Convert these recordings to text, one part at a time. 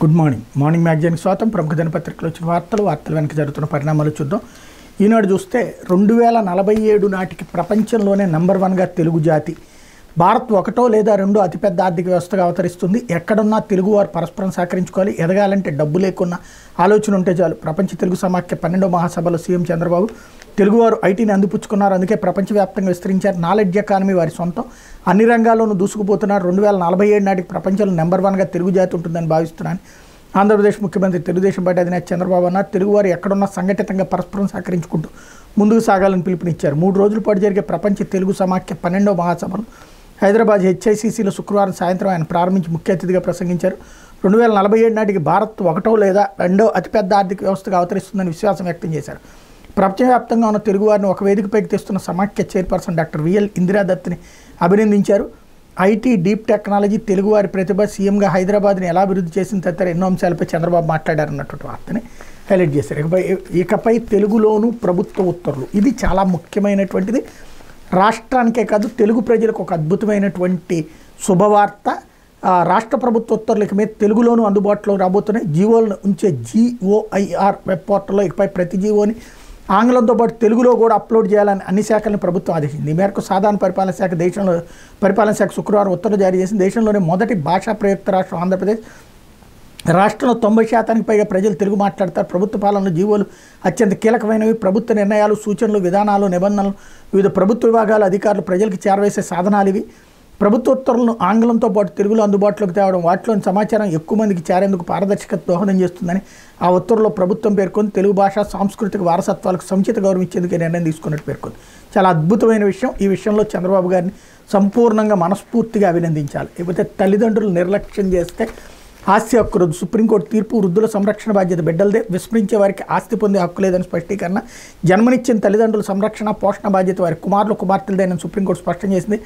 Good morning. Morning మ్యాగజైన్కి స్వాగతం. ప్రముఖ దినపత్రికలు వచ్చిన వార్తలు వెనక జరుగుతున్న పరిణామాలు చూద్దాం. ఈనాడు చూస్తే 2047 నాటికి ప్రపంచంలోనే నెంబర్ 1గా తెలుగు జాతి, భారత్ ఒకటో లేదా రెండో అతిపెద్ద ఆర్థిక వ్యవస్థగా అవతరిస్తుంది. ఎక్కడున్నా తెలుగువారు పరస్పరం సహకరించుకోవాలి. ఎదగాలంటే డబ్బు లేకున్న ఆలోచన ఉంటే చాలు. ప్రపంచ తెలుగు సమాఖ్య 12వ మహాసభలో సీఎం చంద్రబాబు తెలుగువారు ఐటీని అందిపుచ్చుకున్నారు. అందుకే ప్రపంచవ్యాప్తంగా విస్తరించారు. నాలెడ్జ్ ఎకానమీ వారి సొంతం, అన్ని రంగాల్లోనూ దూసుకుపోతున్నారు. 2047 నాటికి ప్రపంచంలో నెంబర్ 1గా తెలుగు జాతి ఉంటుందని భావిస్తున్నాను ఆంధ్రప్రదేశ్ ముఖ్యమంత్రి తెలుగుదేశం పార్టీ అధినేత చంద్రబాబు అన్నారు. తెలుగువారు ఎక్కడున్నా సంఘటితంగా పరస్పరం సహకరించుకుంటూ ముందుకు సాగాలని పిలుపునిచ్చారు. 3 రోజుల పాటు జరిగే ప్రపంచ తెలుగు సమాఖ్య 12వ మహాసభలు హైదరాబాద్ హెచ్ఐసిసిలో శుక్రవారం సాయంత్రం ఆయన ప్రారంభించి ముఖ్య అతిథిగా ప్రసంగించారు. 2047 నాటికి భారత్ ఒకటో లేదా రెండో అతిపెద్ద ఆర్థిక వ్యవస్థగా అవతరిస్తుందని విశ్వాసం వ్యక్తం చేశారు. ప్రపంచవ్యాప్తంగా ఉన్న తెలుగువారిని ఒక వేదికపైకి తెస్తున్న సమాఖ్య చైర్పర్సన్ డాక్టర్ విఎల్ ఇందిరాదత్ని అభినందించారు. ఐటీ, డీప్ టెక్నాలజీ, తెలుగువారి ప్రతిభ, సీఎంగా హైదరాబాద్ని ఎలా అభివృద్ధి చేసిన తదితర ఎన్నో అంశాలపై చంద్రబాబు మాట్లాడారన్నటువంటి వార్తని హైలైట్ చేశారు. ఇకపై తెలుగులోనూ ప్రభుత్వ ఉత్తర్వులు, ఇది చాలా ముఖ్యమైనటువంటిది. రాష్ట్రానికే కాదు తెలుగు ప్రజలకు ఒక అద్భుతమైనటువంటి శుభవార్త. రాష్ట్ర ప్రభుత్వ ఉత్తర్వులకి మీద తెలుగులోనూ అందుబాటులో రాబోతున్నాయి. జీవోలను ఉంచే GOIR వెబ్ పోర్టల్లో ఇకపై ప్రతి జీవోని ఆంగ్లంతో పాటు తెలుగులో కూడా అప్లోడ్ చేయాలని అన్ని శాఖలను ప్రభుత్వం ఆదేశించింది. ఈ మేరకు సాధారణ పరిపాలన శాఖ శుక్రవారం ఉత్తర్వులు జారీ చేసింది. దేశంలోనే మొదటి భాషా ప్రయుక్త రాష్ట్రం ఆంధ్రప్రదేశ్. రాష్ట్రంలో 90% పైగా ప్రజలు తెలుగు మాట్లాడతారు. ప్రభుత్వ పాలనలో జీవోలు అత్యంత కీలకమైనవి. ప్రభుత్వ నిర్ణయాలు, సూచనలు, విధానాలు, నిబంధనలు వివిధ ప్రభుత్వ విభాగాల అధికారులు ప్రజలకు చేరవేసే సాధనాలు ఇవి. ప్రభుత్వ ఉత్తర్వులను ఆంగ్లంతో పాటు తెలుగులో అందుబాటులోకి తేవడం, వాటిలోని సమాచారం ఎక్కువ మందికి చేరేందుకు పారదర్శకత దోహదం చేస్తుందని ఆ ఉత్తర్వుల్లో ప్రభుత్వం పేర్కొంది. తెలుగు భాష, సాంస్కృతిక వారసత్వాలకు సముచిత గౌరవం ఇచ్చేందుకు నిర్ణయం తీసుకున్నట్టు పేర్కొంది. చాలా అద్భుతమైన విషయం. ఈ విషయంలో చంద్రబాబు గారిని సంపూర్ణంగా మనస్ఫూర్తిగా అభినందించాలి. లేకపోతే తల్లిదండ్రులు నిర్లక్ష్యం చేస్తే ఆస్తి హక్కు రద్దు. సుప్రీంకోర్టు తీర్పు, వృద్ధుల సంరక్షణ బాధ్యత బిడ్డలదే, విస్మరించే వారికి ఆస్తి పొందే హక్కు లేదని స్పష్టీకరణ. జన్మనిచ్చిన తల్లిదండ్రుల సంరక్షణ, పోషణ బాధ్యత వారి కుమారులు, కుమార్తెలదేనని సుప్రీంకోర్టు స్పష్టం చేసింది.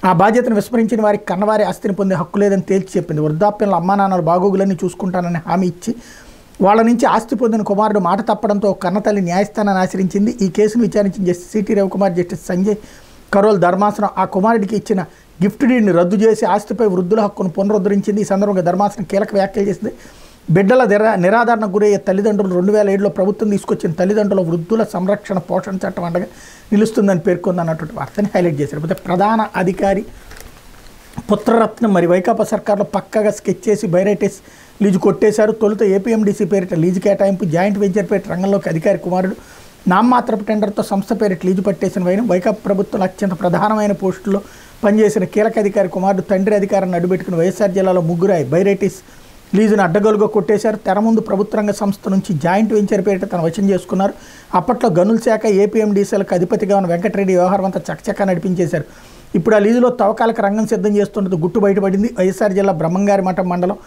ఆ బాధ్యతను విస్మరించిన వారికి కన్నవారి ఆస్తిని పొందే హక్కు లేదని తేల్చి చెప్పింది. వృద్ధాప్యంలో అమ్మానాన్నలు బాగోగులన్నీ చూసుకుంటానని హామీ ఇచ్చి వాళ్ళ నుంచి ఆస్తి పొందిన కుమారుడు మాట తప్పడంతో కన్నతల్లి న్యాయస్థానాన్ని ఆశ్రయించింది. ఈ కేసును విచారించిన justice CT Ravikumar, justice Sanjay Karol ధర్మాసనం ఆ కుమారుడికి ఇచ్చిన గిఫ్ట్ డీడ్ని రద్దు చేసి ఆస్తిపై వృద్ధుల హక్కును పునరుద్ధరించింది. ఈ సందర్భంగా ధర్మాసనం కీలక వ్యాఖ్యలు చేసింది. బిడ్డల నిరాధారణకు గురయ్యే తల్లిదండ్రులు 2007లో ప్రభుత్వం తీసుకొచ్చిన తల్లిదండ్రుల వృద్ధుల సంరక్షణ పోషణ చట్టం అండగా నిలుస్తుందని పేర్కొంది అన్నటువంటి వార్తని హైలైట్ చేశారు. అయితే ప్రధాన అధికారి పుత్రరత్నం మరి వైకాపా సర్కార్లో పక్కగా స్కెచ్ చేసి బైరైటిస్ లీజు కొట్టేశారు. తొలుత APMDC పేరిట లీజు కేటాయింపు, జాయింట్ వెంచర్ పేరిట రంగంలోకి అధికారి కుమారుడు నామమాత్రపు టెండర్తో సంస్థ పేరిట లీజు పట్టేసిన వైనం. వైకాపా ప్రభుత్వంలో అత్యంత ప్రధానమైన పోస్టుల్లో పనిచేసిన కీలక అధికారి కుమారుడు తండ్రి అధికారాన్ని అడ్డుపెట్టుకుని వైఎస్ఆర్ జిల్లాలో ముగ్గురాయి బైరైటిస్ లీజును అడ్డగోలుగా కొట్టేశారు. తెర ముందు ప్రభుత్వ రంగ సంస్థ నుంచి జాయింట్ వెంచర్ పేరిట తన వశం చేసుకున్నారు. అప్పట్లో గనుల శాఖ, APMDCలకు అధిపతిగా ఉన్న వెంకటరెడ్డి వ్యవహారం అంతా చకచకా నడిపించేశారు. ఇప్పుడు ఆ లీజులో తవ్వకాలకు రంగం సిద్ధం చేస్తున్నది గుట్టు బయటపడింది. వైఎస్ఆర్ జిల్లా బ్రహ్మంగారి మఠం మండలం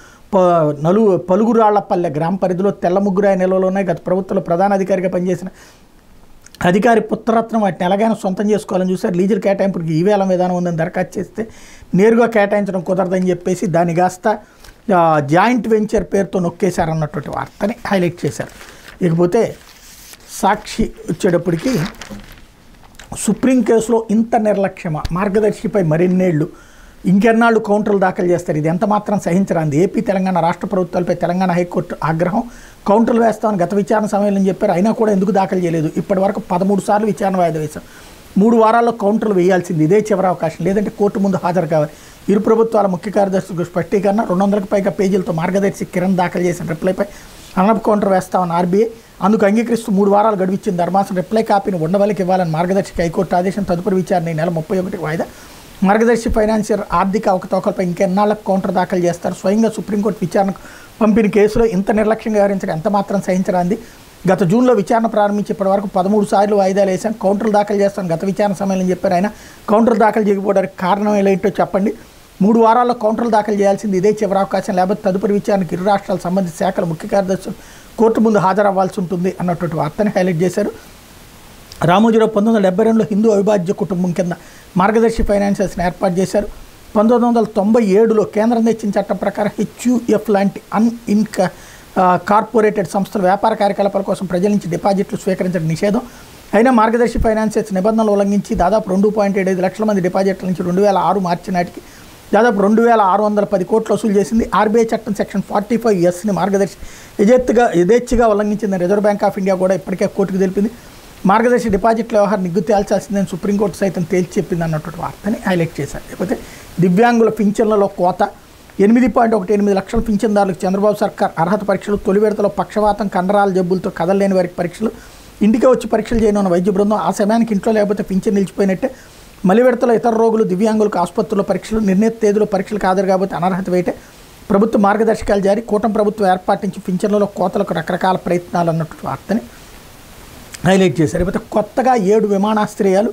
పలుగురాళ్లపల్లె గ్రామ పరిధిలో తెల్ల ముగ్గురాయి నిల్వలు ఉన్నాయి. గత ప్రభుత్వంలో ప్రధాన అధికారిగా పనిచేసిన అధికారి పుత్రరత్నం వాటిని ఎలాగైనా సొంతం చేసుకోవాలని చూశారు. లీజులు కేటాయింపుకి ఈవేలం విధానం ఉందని దరఖాస్తు చేస్తే నేరుగా కేటాయించడం కుదరదని చెప్పేసి దాన్ని కాస్త జాయింట్ వెంచర్ పేరుతో నొక్కేశారన్నటువంటి వార్తని హైలైట్ చేశారు. ఇకపోతే సాక్షి వచ్చేటప్పటికి సుప్రీం కేసులో ఇంత నిర్లక్ష్యమా, మార్గదర్శిపై మరిన్నేళ్లు, ఇంకెన్నాళ్ళు కౌంటర్లు దాఖలు చేస్తారు, ఇది ఎంత మాత్రం సహించరాంది. ఏపీ, తెలంగాణ రాష్ట్ర ప్రభుత్వాలపై తెలంగాణ హైకోర్టు ఆగ్రహం. కౌంటర్లు వేస్తామని గత విచారణ సమయంలో చెప్పారు, అయినా కూడా ఎందుకు దాఖలు చేయలేదు. ఇప్పటి వరకు 13 సార్లు విచారణ వాయిదా వేశాం. 3 వారాల్లో కౌంటర్లు వేయాల్సింది, ఇదే చివరి అవకాశం, లేదంటే కోర్టు ముందు హాజరు కావాలి. ఇరు ప్రభుత్వాల ముఖ్య కార్యదర్శులకు స్పష్టీకరణ. 200కు పైగా పేజీలతో మార్గదర్శి కిరణ్ దాఖలు చేసిన రిప్లైపై అదనపు కౌంటర్ వేస్తామని RBI అందుకు అంగీకరిస్తూ 3 వారాలు గడువిచ్చిన ధర్మాసనం రిప్లై కాపీని ఉండవల్లికి ఇవ్వాలని మార్గదర్శికి హైకోర్టు ఆదేశం. తదుపరి విచారణ ఈ నెల 31కి వాయిదా. మార్గదర్శి ఫైనాన్షియర్ ఆర్థిక అవకతవకలపై ఇంకెన్నాళ్ళకు కౌంటర్ దాఖలు చేస్తారు. స్వయంగా సుప్రీంకోర్టు విచారణకు పంపిన కేసులో ఇంత నిర్లక్ష్యంగా వ్యవహరించడం ఎంత మాత్రం సహించరాంది. గత జూన్లో విచారణ ప్రారంభించి ఇప్పటి వరకు 13 సార్లు వాయిదాలు వేశాం. కౌంటర్లు దాఖలు చేస్తాను గత విచారణ సమయంలో చెప్పారు. ఆయన కౌంటర్లు దాఖలు చేయకపోవడానికి కారణం ఏంటో చెప్పండి. 3 వారాల్లో కౌంటర్లు దాఖలు చేయాల్సింది, ఇదే చివరి అవకాశం, లేకపోతే తదుపరి విచారణకు ఇరు రాష్ట్రాల సంబంధిత శాఖల ముఖ్య కార్యదర్శులు కోర్టు ముందు హాజరవ్వాల్సి ఉంటుంది అన్నటువంటి వార్తని హైలైట్ చేశారు. రామోజీరావు 1972లో హిందూ అవిభాజ్య కుటుంబం కింద మార్గదర్శి ఫైనాన్షియల్స్ని ఏర్పాటు చేశారు. 1997లో కేంద్రం తెచ్చిన చట్టం ప్రకారం HUF లాంటి కార్పొరేటెడ్ సంస్థలు వ్యాపార కార్యకలాపాల కోసం ప్రజల నుంచి డిపాజిట్లు స్వీకరించడం నిషేధం. అయినా మార్గదర్శి ఫైనాన్షియల్స్ నిబంధనలు ఉల్లంఘించి దాదాపు 2.75 లక్షల మంది డిపాజిట్ల నుంచి 2006 మార్చి నాటికి దాదాపు 2610 కోట్లు వసూలు చేసింది. ఆర్బీఐ చట్టం సెక్షన్ 45(s)ని మార్గదర్శి యథేచ్ఛగా ఉల్లంఘించింది. రిజర్వ్ బ్యాంక్ ఆఫ్ ఇండియా కూడా ఇప్పటికే కోర్టుకు తెలిపింది. మార్గదర్శి డిపాజిట్ల వ్యవహారం నిగ్గు తేల్చాల్సిందని సుప్రీంకోర్టు సైతం తేల్చి చెప్పింది అన్నటువంటి వార్తని హైలైట్ చేశారు. లేకపోతే దివ్యాంగుల పింఛన్లలో కోత 8.18 లక్షల పింఛన్దారులకు చంద్రబాబు సర్కార్ అర్హత పరీక్షలు. తొలి విడతలో పక్షవాతం, కండరాల జబ్బులతో కదలలేని వారికి పరీక్షలు. ఇంటికే వచ్చి పరీక్షలు చేయనున్న వైద్య బృందం. ఆ సమయానికి ఇంట్లో లేకపోతే పింఛన్ నిలిచిపోయినట్టే. మలి విడతలో ఇతర రోగులు, దివ్యాంగులకు ఆసుపత్రుల్లో పరీక్షలు. నిర్ణీత తేదీలో పరీక్షలకు హాజరు కాబట్టి అనర్హత వేయటే. ప్రభుత్వ మార్గదర్శకాలు జారీ. కూటమి ప్రభుత్వం ఏర్పాటు నుంచి పింఛన్లలో కోతలకు రకరకాల ప్రయత్నాలు అన్నటువంటి వార్తని హైలైట్ చేశారు. లేకపోతే కొత్తగా 7 విమానాశ్రయాలు.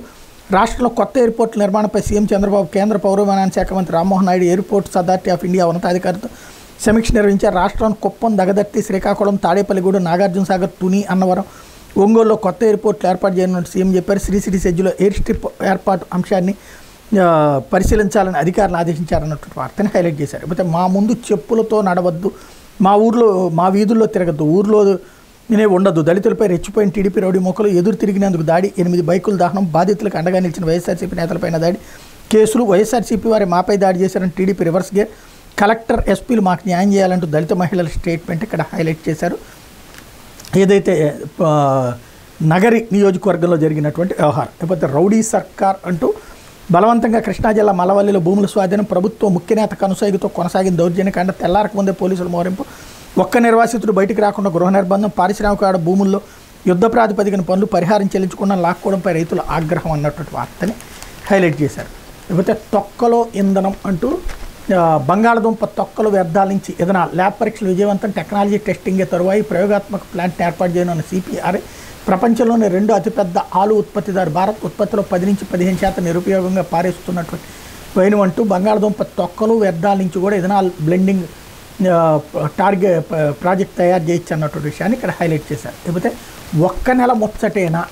రాష్ట్రంలో కొత్త ఎయిర్పోర్టుల నిర్మాణంపై సీఎం చంద్రబాబు కేంద్ర పౌర విమానయాన శాఖ మంత్రి Rammohan Naidu airports authority of India ఉన్నతాధికారులతో సమీక్ష నిర్వహించారు. రాష్ట్రంలో కుప్పం, దగదర్తి, శ్రీకాకుళం, తాడేపల్లిగూడెం, నాగార్జునసాగర్, తుని, అన్నవరం, ఒంగోలులో కొత్త ఎయిర్పోర్టులు ఏర్పాటు చేయనున్నట్టు సీఎం చెప్పారు. శ్రీసిటీ సెజ్లో ఎయిర్ స్ట్రిప్ ఏర్పాటు అంశాన్ని పరిశీలించాలని అధికారులు ఆదేశించారన్నటువంటి వార్తని హైలైట్ చేశారు. లేకపోతే మా ముందు చెప్పులతో నడవద్దు, మా వీధుల్లో తిరగద్దు, ఊర్లో ఉండదు, దళితులపై రెచ్చిపోయిన టీడీపీ రౌడీ మొక్కలు, ఎదురు తిరిగినందుకు దాడి, 8 బైకుల దహనం, బాధితులకు అండగా నిలిచిన వైఎస్ఆర్సీపీ నేతలపైన దాడి, కేసులు. వైఎస్ఆర్సీపీ వారి మాపై దాడి చేశారని టీడీపీ రివర్స్ గేర్. కలెక్టర్, ఎస్పీలు మాకు న్యాయం చేయాలంటూ దళిత మహిళల స్టేట్మెంట్ ఇక్కడ హైలైట్ చేశారు. ఏదైతే నగరి నియోజకవర్గంలో జరిగినటువంటి వ్యవహారం. లేకపోతే రౌడీ సర్కార్ అంటూ బలవంతంగా కృష్ణా జిల్లా మల్లవల్లిలో భూముల స్వాధీనం. ప్రభుత్వం ముఖ్య నేత కనుసాగితో కొనసాగిన దౌర్జన్యకాండ. తెల్లారక ముందే పోలీసుల మోరింపు. ఒక్క నిర్వాసితుడు బయటికి రాకుండా గృహ నిర్బంధం. పారిశ్రామిక భూముల్లో యుద్ధ ప్రాతిపదికన పనులు పరిహారం చెల్లించకుండా లాక్కోవడంపై రైతుల ఆగ్రహం అన్నటువంటి వార్తని హైలైట్ చేశారు. లేకపోతే తొక్కలో ఇంధనం అంటూ బంగాళదుంప తొక్కలు వ్యర్థాల నుంచి ఇథనాల్ ల్యాబ్ పరీక్షలు విజయవంతం. టెక్నాలజీ టెస్టింగే తరువాయి ప్రయోగాత్మక ప్లాంట్ని ఏర్పాటు చేయనున్న సిపిఆర్ఐ. ప్రపంచంలోని 2 అతిపెద్ద ఆలు ఉత్పత్తిదారు. భారత్ ఉత్పత్తిలో 10 నుంచి 15% నిరుపయోగంగా పారేస్తున్నటువంటి వైను అంటూ బంగాళదుంప తొక్కలు వ్యర్థాల నుంచి కూడా ఇథనాల్ బ్లెండింగ్ ప్రాజెక్ట్ తయారు చేయొచ్చు అన్నటువంటి విషయాన్ని ఇక్కడ హైలైట్ చేశారు. లేకపోతే ఒక్క నెల ముచ్చటేనా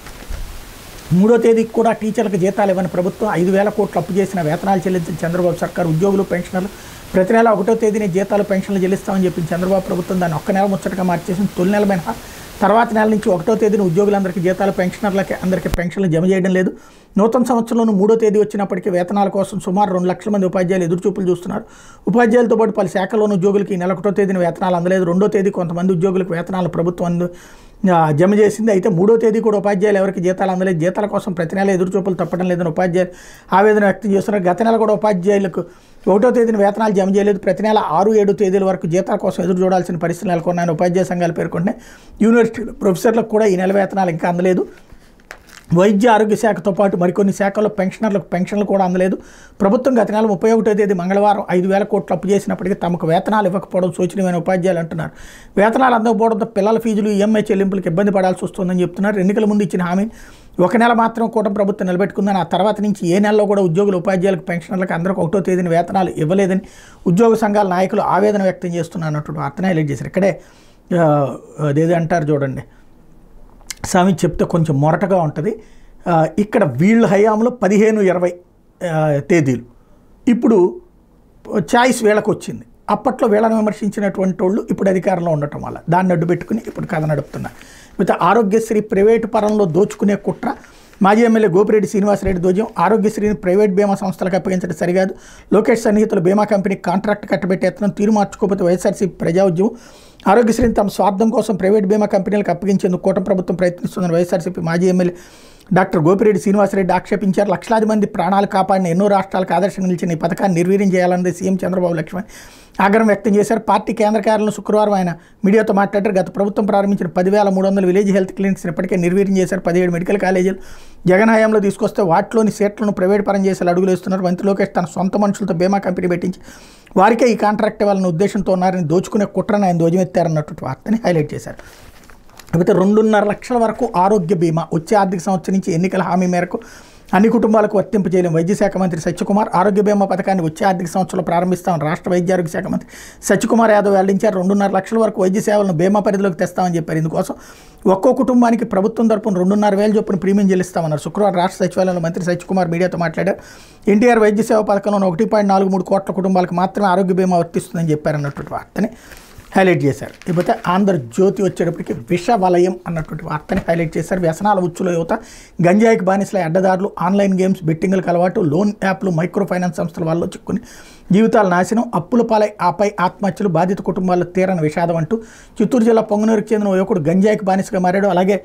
3వ తేదీకి కూడా టీచర్లకు జీతాలు ఇవ్వని ప్రభుత్వం. 5,000 కోట్లు అప్పు చేసిన వేతనాలు చెల్లించిన చంద్రబాబు సర్కార్. ఉద్యోగులు, పెన్షనర్లు ప్రతి నెల 1వ తేదీని జీతాలు, పెన్షన్లు చెల్లిస్తామని చెప్పింది చంద్రబాబు ప్రభుత్వం. దాన్ని ఒక్క నెల ముచ్చటగా మార్చేసింది. తొలి నెల మినహా తర్వాత నెల నుంచి 1వ తేదీన ఉద్యోగులందరికీ జీతాలు, పెన్షనర్లకి అందరికీ పెన్షన్లు జమ చేయడం లేదు. నూతన సంవత్సరంలోనూ 3వ తేదీ వచ్చినప్పటికీ వేతనాల కోసం సుమారు 2 లక్షల మంది ఉపాధ్యాయులు ఎదురుచూపులు చూస్తున్నారు. ఉపాధ్యాయులతో పాటు పలు శాఖల్లోని ఉద్యోగులకి ఈ నెల 1వ తేదీన వేతనాలు అందలేదు. 2వ తేదీ కొంతమంది ఉద్యోగులకు వేతనాలు ప్రభుత్వం జమ చేసింది. అయితే 3వ తేదీ కూడా ఉపాధ్యాయులు ఎవరికి జీతాలు అందలేదు. జీతాల కోసం ప్రతి నెల ఎదురుచూపులు తప్పడం లేదని ఉపాధ్యాయులు ఆవేదన వ్యక్తం చేస్తున్నారు. గత నెల కూడా ఉపాధ్యాయులకు 1వ తేదీన వేతనాలు జమ చేయలేదు. ప్రతి నెల 6, 7 తేదీల వరకు జీతాల కోసం ఎదురు చూడాల్సిన పరిస్థితులు నెలకొన్నాయని ఉపాధ్యాయ సంఘాలు పేర్కొంటున్నాయి. యూనివర్సిటీ ప్రొఫెసర్లకు కూడా ఈ నెల వేతనాలు ఇంకా అందలేదు. వైద్య ఆరోగ్య శాఖతో పాటు మరికొన్ని శాఖల్లో పెన్షనర్లకు పెన్షన్లు కూడా అందలేదు. ప్రభుత్వం గత నెల 31వ తేదీ మంగళవారం 5,000 కోట్లు అప్పు చేసినప్పటికీ తమకు వేతనాలు ఇవ్వకపోవడం శోచనీయమైన ఉపాధ్యాయులు అంటున్నారు. వేతనాలు అందకపోవడంతో పిల్లల ఫీజులు, ఈఎంఐ చెల్లింపులకు ఇబ్బంది పడాల్సి వస్తుందని చెప్తున్నారు. ఎన్నికల ముందు ఇచ్చిన హామీ 1 నెల మాత్రం కూటమి ప్రభుత్వం నిలబెట్టుకుందని, ఆ తర్వాత నుంచి ఏ నెలలో కూడా ఉద్యోగులు, ఉపాధ్యాయులకు, పెన్షనర్లకు అందరికీ 1వ తేదీన వేతనాలు ఇవ్వలేదని ఉద్యోగ సంఘాల నాయకులు ఆవేదన వ్యక్తం చేస్తున్నట్టు వార్తను హైలైట్ చేశారు. ఇక్కడే అదేది అంటారు చూడండి, స్వామి చెప్తే కొంచెం మొరటగా ఉంటుంది. ఇక్కడ వీళ్ళ హయాంలో 15, 20 తేదీలు. ఇప్పుడు చాయిస్ వీళ్ళకు వచ్చింది. అప్పట్లో వీళ్ళని విమర్శించినటువంటి వాళ్ళు ఇప్పుడు అధికారంలో ఉండటం వల్ల దాన్ని అడ్డు పెట్టుకుని ఇప్పుడు కథ నడుపుతున్నారు. అయితే ఆరోగ్యశ్రీ ప్రైవేటు పరంలో దోచుకునే కుట్ర. మాజీ ఎమ్మెల్యే గోపిరెడ్డి శ్రీనివాసరెడ్డి ధ్వజం. ఆరోగ్యశ్రీని ప్రైవేట్ బీమా సంస్థలకు అప్పగించడం సరికాదు. లోకేష్ సన్నిహితులు బీమా కంపెనీకి కాంట్రాక్ట్ కట్టబెట్టే యత్నం. తీరు మార్చుకోకపోతే వైఎస్ఆర్సీపీ ప్రజా ఉద్యమం. ఆరోగ్యశ్రీని తమ స్వార్థం కోసం ప్రైవేట్ బీమా కంపెనీలకు అప్పగించేందుకు కూటమి ప్రభుత్వం ప్రయత్నిస్తుందని వైఎస్ఆర్సీపీ మాజీ ఎమ్మెల్యే డాక్టర్ గోపిరెడ్డి శ్రీనివాసరెడ్డి ఆక్షేపించారు. లక్షలాది మంది ప్రాణాలు కాపాడిన ఎన్నో రాష్ట్రాలకు ఆదర్శంగా నిలిచిన ఈ పథకాన్ని నిర్వీర్యం చేయాలన్నది సీఎం చంద్రబాబు లక్ష్మణ్ ఆగ్రహం వ్యక్తం చేశారు. పార్టీ కేంద్ర కార్యాలయంలో శుక్రవారం ఆయన మీడియాతో మాట్లాడారు. గత ప్రభుత్వం ప్రారంభించిన 10,300 విలేజ్ హెల్త్ క్లినిక్స్ ఇప్పటికే నిర్వీర్యం చేశారు. 17 మెడికల్ కాలేజీలు జగన్ హయాంలో తీసుకొస్తే వాటిలోని సీట్లను ప్రైవేట్ పరం చేసేలా అడుగులు వేస్తున్నారు. మంత్రి లోకేష్ తన సొంత మనుషులతో బీమా కంపెనీ పెట్టించి వారికే ఈ కాంట్రాక్ట్ ఇవ్వాలన్న ఉద్దేశంతో ఉన్నారని దోచుకునే కుట్రను ఆయన ధ్వజమెత్తారన్నట్టు వార్తని హైలైట్ చేశారు. అయితే 2.5 లక్షల వరకు ఆరోగ్య బీమా వచ్చే ఆర్థిక సంవత్సరం నుంచి ఎన్నికల హామీ మేరకు అన్ని కుటుంబాలకు వర్తింపజేయడం వైద్య శాఖ మంత్రి సత్యకుమార్. ఆరోగ్య బీమా పథకాన్ని వచ్చే ఆర్థిక సంవత్సరంలో ప్రారంభిస్తామని రాష్ట్ర వైద్య ఆరోగ్య శాఖ మంత్రి సత్యకుమార్ యాదవ్ వెల్లడించారు. 2.5 లక్షల వరకు వైద్య సేవలను బీమా పరిధిలోకి తెస్తామని చెప్పారు. ఇందుకోసం ఒక్కో కుటుంబానికి ప్రభుత్వం తరపున 2,500 చొప్పున ప్రీమియం చెల్లిస్తామన్నారు. శుక్రవారం రాష్ట్ర సచివాలయంలో మంత్రి సత్యకుమార్ మీడియాతో మాట్లాడారు. ఎన్టీఆర్ వైద్య సేవ పథకంలో 1.43 కోట్ల కుటుంబాలకు మాత్రమే ఆరోగ్య బీమా వర్తిస్తుందని చెప్పారన్నటువంటి వార్తని హైలైట్ చేశారు. ఇకపోతే ఆంధ్రజ్యోతి వచ్చేటప్పటికి విష వలయం అన్నటువంటి వార్తని హైలైట్ చేశారు. వ్యసనాల ఉచ్చుల యువత, గంజాయికి బానిసల అడ్డదారులు, ఆన్లైన్ గేమ్స్, బెట్టింగ్లకు అలవాటు, లోన్ యాప్లు, మైక్రో ఫైనాన్స్ సంస్థల వల్ల చిక్కుని జీవితాల నాశనం, అప్పుల పాలై ఆపై ఆత్మహత్యలు, బాధిత కుటుంబాల్లో తీరని విషాదం అంటూ చిత్తూరు జిల్లా పొంగనూరుకు చెందిన ఓ యువకుడు గంజాయికి బానిసగా మారాడు. అలాగే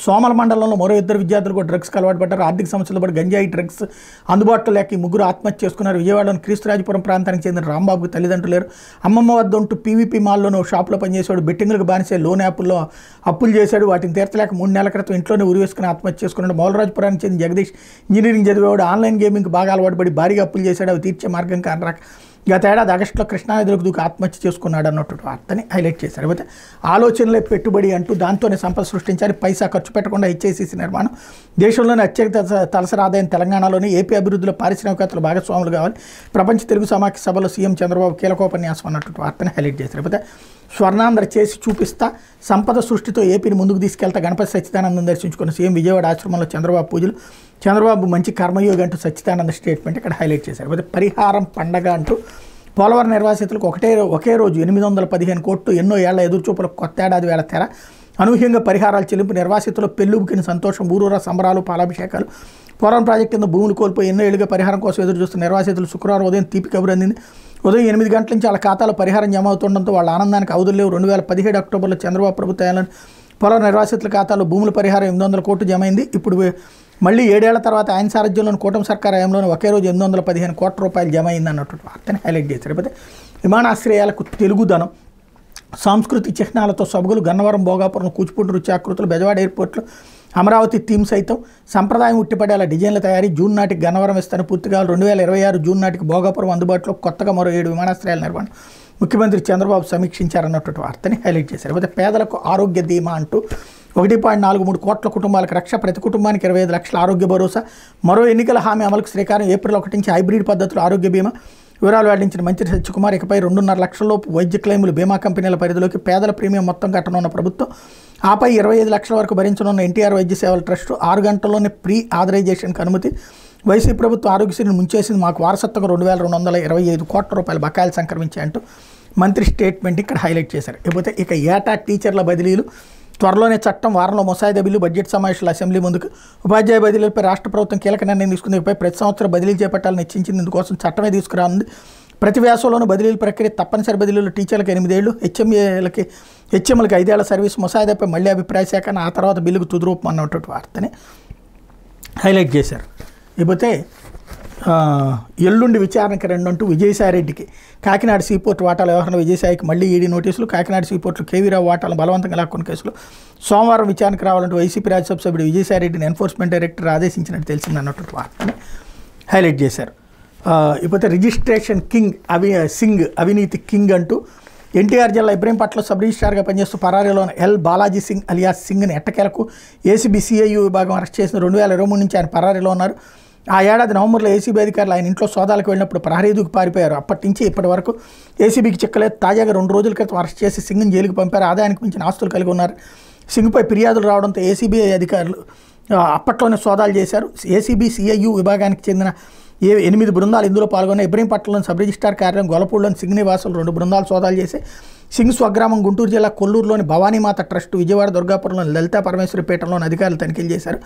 సోమల మండలంలో మరో 2 విద్యార్థులు కూడా డ్రగ్స్కి అలవాటు పడ్డారు. ఆర్థిక సమస్యలు పడి గంజాయి డ్రగ్స్ అందుబాటులో లేక ఈ ముగ్గురు ఆత్మహత్య చేసుకున్నారు. విజయవాడలోని క్రీస్తురాజపురం ప్రాంతానికి చెందిన రాంబాబుకి తల్లిదండ్రులు లేరు. అమ్మమ్మ వద్ద ఉంటూ పీవీపీ మాల్లోనూ షాప్లో పనిచేశాడు. బెట్టింగ్లకు బానిసే లోన్ యాప్ల్లో అప్పులు చేశాడు. వాటిని తీర్చలేక 3 నెలల క్రితం ఇంట్లోనే ఉరివేసుకుని ఆత్మహత్య చేసుకున్నాడు. మౌలరాజపురానికి చెందిన జగదీష్ ఇంజనీరింగ్ చదివేవాడు. ఆన్లైన్ గేమింగ్కి బాగా అలవాటు పడి భారీగా అప్పులు చేశాడు. అవి తీర్చే మార్గం కానరాక గత ఏడాది ఆగస్టులో కృష్ణానదిలోకి దూకి ఆత్మహత్య చేసుకున్నాడు అన్నటువంటి వార్తని హైలైట్ చేశారు. అయితే ఆలోచనలే పెట్టుబడి అంటూ దాంతోనే సంపద సృష్టించాలి. పైసా ఖర్చు పెట్టకుండా హెచ్ఐసిసి నిర్మాణం, దేశంలోని అత్యధిక తలసరి ఆదాయం తెలంగాణలోని, ఏపీ అభివృద్ధిలో పారిశ్రామికవేత్తలు భాగస్వాములు కావాలి. ప్రపంచ తెలుగు సమాఖ్య సభలో సీఎం చంద్రబాబు కీలకోపన్యాసం అన్నటువంటి వార్తని హైలైట్ చేశారు. అయితే స్వర్ణాంధ్ర చేసి చూపిస్తా, సంపద సృష్టితో ఏపీని ముందుకు తీసుకెళ్తా, గణపతి సచ్చిదానందం దర్శించుకున్న సీఎం విజయవాడ ఆశ్రమంలో చంద్రబాబు పూజలు, చంద్రబాబు మంచి కర్మయోగి అంటూ సచ్చిదానంద స్టేట్మెంట్ ఇక్కడ హైలైట్ చేశారు. అయితే పరిహారం పండగ అంటూ పోలవరం నిర్వాసితులకు ఒకే రోజు 815 కోట్లు, ఎన్నో ఏళ్ల ఎదురుచూపులకు కొత్త ఏడాది వేళ తెర, అనూహ్యంగా పరిహారాలు చెల్లింపు, నిర్వాసితులు పెళ్ళుబుకిన సంతోషం, ఊరూరా సంబరాలు, పాలాభిషేకాలు. పోలవరం ప్రాజెక్టు కింద భూములు కోల్పోయి ఎన్నో ఏళ్ళుగా పరిహారం కోసం ఎదురు చూస్తున్న నిర్వాసితులు శుక్రవారం ఉదయం తీపి కబురు అందింది. ఉదయం 8 గంటల నుంచి వాళ్ళ ఖాతాలో పరిహారం జమ అవుతుండడంతో వాళ్ళ ఆనందానికి అవధులు లేవు. 2017 అక్టోబర్లో చంద్రబాబు ప్రభుత్వం పోలవరం నిర్వాసితుల ఖాతాలో భూముల పరిహారం 800 కోట్లు జమ అయింది. ఇప్పుడు మళ్ళీ 7 ఏళ్ల తర్వాత ఆయన సారథ్యంలోని కూటమి సర్కార్ హయాంలోని ఒకే రోజు 815 కోట్ల రూపాయలు జమ అయింది అన్నటువంటి వార్తని హైలైట్ చేశారు. లేకపోతే విమానాశ్రయాలకు తెలుగుదనం, సాంస్కృతిక చిహ్నాలతో సభలు, గన్నవరం, భోగాపురం, కూచిపూడి నృత్యాకృతులు, బెజవాడ ఎయిర్పోర్ట్లు, అమరావతి థీమ్ సైతం సంప్రదాయం ఉట్టిపడేలా డిజైన్ల తయారీ, జూన్ నాటికి గన్నవరం విస్తరణ పూర్తి కావాలి. 2026 జూన్ నాటికి భోగాపురం అందుబాటులో, కొత్తగా మరో 7 విమానాశ్రయాల నిర్మాణం ముఖ్యమంత్రి చంద్రబాబు సమీక్షించారన్నటువంటి వార్తని హైలైట్ చేశారు. అయితే పేదలకు ఆరోగ్య బీమా అంటూ 1.43 కోట్ల కుటుంబాలకు రక్ష, ప్రతి కుటుంబానికి 25 లక్షల ఆరోగ్య భరోసా, మరో ఎన్నికల హామీ అమలుకు శ్రీకారం, ఏప్రిల్ 1 నుంచి హైబ్రిడ్ పద్ధతిలో ఆరోగ్య బీమా వివరాలు వెల్లడించిన మంత్రి సత్యకుమార్. ఇకపై 2.5 లక్షలలోపు వైద్య క్లెయిములు బీమా కంపెనీల పరిధిలోకి, పేదల ప్రీమియం మొత్తం కట్టనున్న ప్రభుత్వం, ఆపై 25 లక్షల వరకు భరించనున్న ఎన్టీఆర్ వైద్య సేవల ట్రస్టు, 6 గంటల్లోనే ప్రీ ఆథరైజేషన్కి అనుమతి. వైసీపీ ప్రభుత్వం ఆరోగ్యశ్రీని ముంచేసింది, మాకు వారసత్వంగా 2225 కోట్ల రూపాయల బకాయిలు సంక్రమించాయంటూ మంత్రి స్టేట్మెంట్ ఇక్కడ హైలైట్ చేశారు. ఇకపోతే ఇక ఏటా టీచర్ల బదిలీలు, త్వరలోనే చట్టం, వారంలో ముసాయిదా బిల్లు, బడ్జెట్ సమావేశాలు అసెంబ్లీ ముందుకు. ఉపాధ్యాయ బదిలీలపై రాష్ట్ర ప్రభుత్వం కీలక నిర్ణయం తీసుకుంది. ఇకపై ప్రతి సంవత్సరం బదిలీలు చేపట్టాలని నిశ్చయించింది. ఇందుకోసం చట్టమే తీసుకురానుంది. ప్రతి వ్యాసంలోనూ బదిలీల ప్రక్రియ, తప్పనిసరి బదిలీలు టీచర్లకు 8 ఏళ్ళు, హెచ్ఎంలకు 5 ఏళ్ల సర్వీస్, ముసాయిదాపై మళ్లీ అభిప్రాయ సేకరణ, ఆ తర్వాత బిల్లుకు తుది రూపం అన్నటువంటి వార్తని హైలైట్ చేశారు. ఇకపోతే ఎల్లుండి విచారణకి 2 అంటూ విజయసాయిరెడ్డికి కాకినాడ సీపోర్ట్ వాటాల వ్యవహారంలో విజయసాయికి మళ్లీ ఈడీ నోటీసులు. కాకినాడ సీపోర్ట్లో కేవీరావు వాటాలను బలవంతంగా లాక్కున్న కేసులో సోమవారం విచారణకు రావాలంటూ వైసీపీ రాజ్యసభ సభ్యుడు విజయసాయిరెడ్డిని ఎన్ఫోర్స్మెంట్ డైరెక్టర్ ఆదేశించినట్టు తెలిసింది అన్నటువంటి వార్తని హైలైట్ చేశారు. ఇకపోతే రిజిస్ట్రేషన్ కింగ్ సింగ్, అవినీతి కింగ్ అంటూ ఎన్టీఆర్ జిల్లా ఇబ్రహీంపట్నంలో సబ్ రిజిస్ట్రార్గా పనిచేస్తూ పరారీలోని ఎల్ బాలాజీ సింగ్ అలియాస్ సింగ్ని ఎట్టకేలకు ఏసీబీ సిఐయు విభాగం అరెస్ట్ చేసిన. 2023 నుంచి ఆయన పరారీలో ఉన్నారు. ఆ ఏడాది నవంబర్లో ఏసీబీ అధికారులు ఆయన ఇంట్లో సోదాలకు వెళ్ళినప్పుడు ప్రహరీ దూకి పారిపోయారు. అప్పటి నుంచి ఇప్పటి వరకు ఏసీబీకి చిక్కలేదు. తాజాగా 2 రోజుల క్రితం అరెస్ట్ చేసి సింగ్ని జైలుకు పంపారు. ఆదాయానికి మించిన ఆస్తులు కలిగి ఉన్నారు. సింగ్పై ఫిర్యాదులు రావడంతో ఏసీబీ అధికారులు అప్పట్లోనే సోదాలు చేశారు. ఏసీబీ సిఐయు విభాగానికి చెందిన 8 బృందాలు ఇందులో పాల్గొన్న. ఇబ్రహీంపట్నంలోని సబ్ రిజిస్ట్రార్ కార్యాలయం, గొల్లపూడిలోని సింగ్ నివాసులు 2 బృందాలు సోదాలు చేసి సింగ్ స్వగ్రామం గుంటూరు జిల్లా కొల్లూరులోని భవానీమాత ట్రస్ట్, విజయవాడ దుర్గాపురంలోని లలితా పరమేశ్వరి పీఠంలోని అధికారులు తనిఖీలు చేశారు.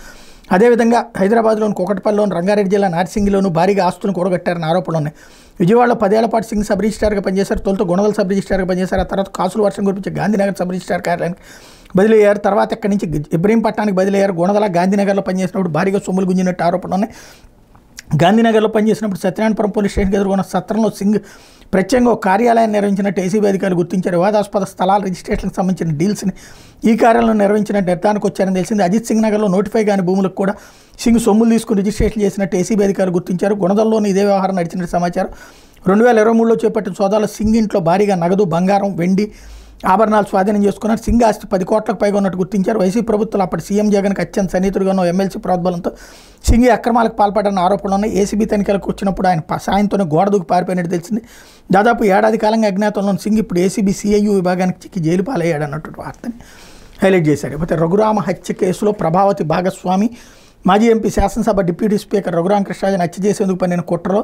అదేవిధంగా హైదరాబాద్లోని కోకటపల్లిలోని, రంగారెడ్డి జిల్లా నార్సింగిలోనూ భారీగా ఆస్తులను కూడగట్టారని ఆరోపణలు ఉన్నాయి. విజయవాడలో 10 ఏళ్ల పాటు సింగ్ సబ్ రిజిస్ట్రార్గా పనిచేశారు. తొలుత గుణదల సబ్ రిజిస్ట్రార్గా పనిచేశారు. ఆ తర్వాత కాసులు వర్షం కురిపించే గాంధీనగర్ సబ్ రిజిస్ట్రార్ కార్యాలయానికి బదిలీ అయ్యారు. తర్వాత ఇక్కడి నుంచి ఇబ్రహీంపట్నానికి బదిలీ అయ్యారు. గుణదల, గాంధీనగర్లో పనిచేసినప్పుడు భారీగా సొమ్ములు గుంజినట్టు ఆరోపణలు ఉన్నాయి. గాంధీనగర్లో పనిచేసినప్పుడు సత్యనారాయణపురం పోలీస్ స్టేషన్కి ఎదుర్కొన్న సత్రంలో సింగ్ ప్రత్యేకంగా ఒక కార్యాలయాన్ని నిర్వహించినట్టు ఏసీబీ అధికారులు గుర్తించారు. వివాదాస్పద స్థలాల రిజిస్ట్రేషన్కి సంబంధించిన డీల్స్ని ఈ కార్యాలయంలో నిర్వహించినట్టు నిర్ధారణకు వచ్చారని తెలిసింది. అజిత్ సింగ్ నగర్లో నోటిఫై కాని భూములకు కూడా సింగ్ సొమ్ములు తీసుకుని రిజిస్ట్రేషన్ చేసినట్టు ఏసీబీ అధికారులు గుర్తించారు. గుణదల్లోని ఇదే వ్యవహారం నడిచినట్టు సమాచారం. 2023లో చేపట్టిన సోదాలో సింగ్ ఇంట్లో భారీగా నగదు, బంగారం, వెండి ఆభరణాలు స్వాధీనం చేసుకున్నారు. సింగ్ ఆస్తి 10 కోట్లకు పైగా ఉన్నట్టు గుర్తించారు. వైసీపీ ప్రభుత్వం అప్పటి సీఎం జగన్కి అత్యంత సన్నిహితుడిగా ఉన్న ఎమ్మెల్సీ ప్రోద్బలంతో సింగ్ అక్రమాలకు పాల్పడన్న ఆరోపణలు ఉన్నాయి. ఏసీబీ తనిఖీలకు వచ్చినప్పుడు ఆయన సాయంతోనే గోడ దూకి పారిపోయినట్టు తెలిసింది. దాదాపు ఏడాది కాలంగా అజ్ఞాతంలో సింగ్ ఇప్పుడు ఏసీబీ సిఐయు విభాగానికి చిక్కి జైలు పాలయ్యాడు అన్నటువంటి వార్తని హైలైట్ చేశారు. ఇకపోతే రఘురామ హత్య కేసులో ప్రభావతి భాగస్వామి, మాజీ ఎంపీ శాసనసభ డిప్యూటీ స్పీకర్ రఘురామకృష్ణరాజును హత్య చేసేందుకు పన్నిన కుట్రలో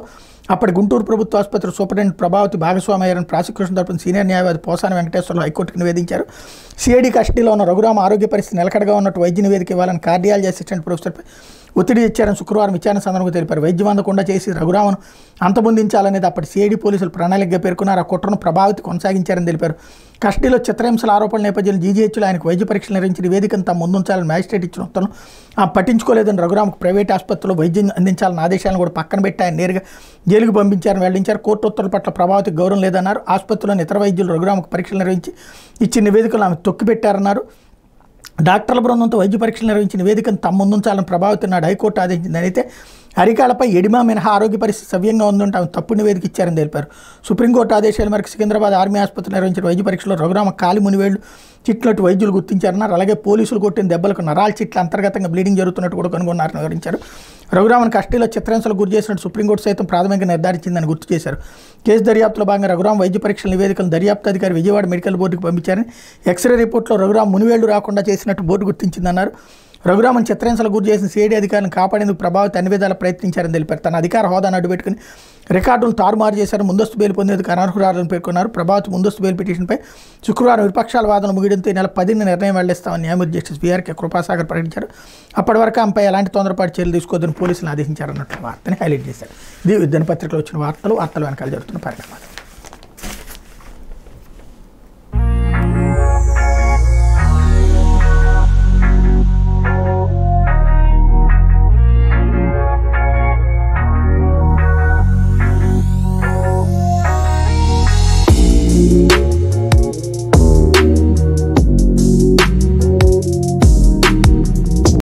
అప్పటి గుంటూరు ప్రభుత్వ ఆసుపత్రి సూపరింటెండెంట్ ప్రభావతి భాగస్వామి అయ్యారని ప్రాసిక్యూషన్ తరపున సీనియర్ న్యాయవాది పోసాని వెంకటేశ్వర్లు హైకోర్టుకు నివేదించారు. సిఐడి కస్టడీలో ఉన్న రఘురామ ఆరోగ్య పరిస్థితి నిలకడగా ఉన్నట్టు వైద్య నివేదిక ఇవ్వాలని కార్డియాలజీ అసిస్టెంట్ ప్రొఫెసర్పై ఒత్తిడి ఇచ్చారని శుక్రవారం విచారణ సందర్భంగా తెలిపారు. వైద్యం అందకుండా చేసి రఘురామను అంతమొందించాలనేది అప్పటి సిఐడి పోలీసులు ప్రణాళికగా పేర్కొన్నారు. ఆ కుట్రను ప్రభావితి కొనసాగించారని తెలిపారు. కస్టడీలో చిత్రహింసల ఆరోపణల నేపథ్యంలో జీజీహెచ్లో ఆయనకు వైద్య పరీక్షలు నిర్వహించి నివేదికను తాము ముందుంచాలని మ్యాజిస్ట్రేట్ ఇచ్చిన ఉత్తర్వులను పట్టించుకోలేదని రఘురామకు ప్రైవేట్ ఆసుపత్రిలో వైద్యం అందించాలని ఆదేశాలను కూడా పక్కన పెట్టి ఆయన నేరుగా జైలుకు పంపించారని వెల్లడించారు. కోర్టు ఉత్తర్వుల పట్ల ప్రభావితకు గౌరవం లేదన్నారు. ఆసుపత్రిలోని ఇతర వైద్యులు రఘురామకు పరీక్షలు నిర్వహించి ఇచ్చిన నివేదికలు ఆమె తొక్కిపెట్టారన్నారు. డాక్టర్ల బృందంతో వైద్య పరీక్షలు నిర్వహించిన నివేదికను తమ ముందుంచాలని ప్రభావితం నాడు హైకోర్టు ఆదేశించింది. అయితే అరికాలపై ఎడిమా మినహా ఆరోగ్య పరిస్థితి సవ్యంగా ఉందంటే ఆమె తప్పుడు నివేదిక ఇచ్చారని తెలిపారు. సుప్రీంకోర్టు ఆదేశాల మేరకు సికింద్రాబాద్ ఆర్మీ ఆసుపత్రి నిర్వహించిన వైద్య పరీక్షలో రఘురామ కాలి మునివేళ్లు చిట్లట్టు వైద్యులు గుర్తించారన్నారు. అలాగే పోలీసులు కొట్టిన దెబ్బలకు నరాల చిట్ల అంతర్గతంగా బ్లీడింగ్ జరుగుతున్నట్టు కూడా కనుగొన్నారని వివరించారు. రఘురామన్ కస్టడీలో చిత్రహింసలకు గురి చేసినట్టు సుప్రీంకోర్టు సైతం ప్రాథమికంగా నిర్ధారించిందని గుర్తు చేశారు. కేసు దర్యాప్తులో భాగంగా రఘురామ వైద్య పరీక్షల నివేదికలను దర్యాప్తు అధికారి విజయవాడ మెడికల్ బోర్డుకు పంపించారని, ఎక్స్రే రిపోర్టులో రఘురామ మునివేళ్లు రాకుండా చేసినట్టు బోర్డు గుర్తించిందన్నారు. రఘురామన్ చిత్రహింసలకు గురి చేసిన సిఐడి అధికారులను కాపాడేందుకు ప్రభావిత అన్ని విధాలా ప్రయత్నించారని తెలిపారు. తన అధికార హోదాను అడ్డుపెట్టుకుని రికార్డులను తారుమారు చేశారు. ముందస్తు బెయిల్ పొందేందుకు అనర్హురాలని పేర్కొన్నారు. ప్రభావిత ముందస్తు బెయిల్ పిటిషన్పై శుక్రవారం విపక్షాల వాదన ముగియడంతో ఈ నెల 10న నిర్ణయం వెల్లడిస్తామని న్యాయమూర్తి జస్టిస్ వీఆర్కే కృపాసాగర్ ప్రకటించారు. అప్పటి వరకు ఆమెపై ఎలాంటి తొందరపాటు చర్యలు తీసుకోవద్దని పోలీసులను ఆదేశించారన్నట్లు వార్తని హైలైట్ చేశారు. ఇది దినపత్రికలో వచ్చిన వార్తలు వెనకాల జరుగుతున్న పరిణామాలు.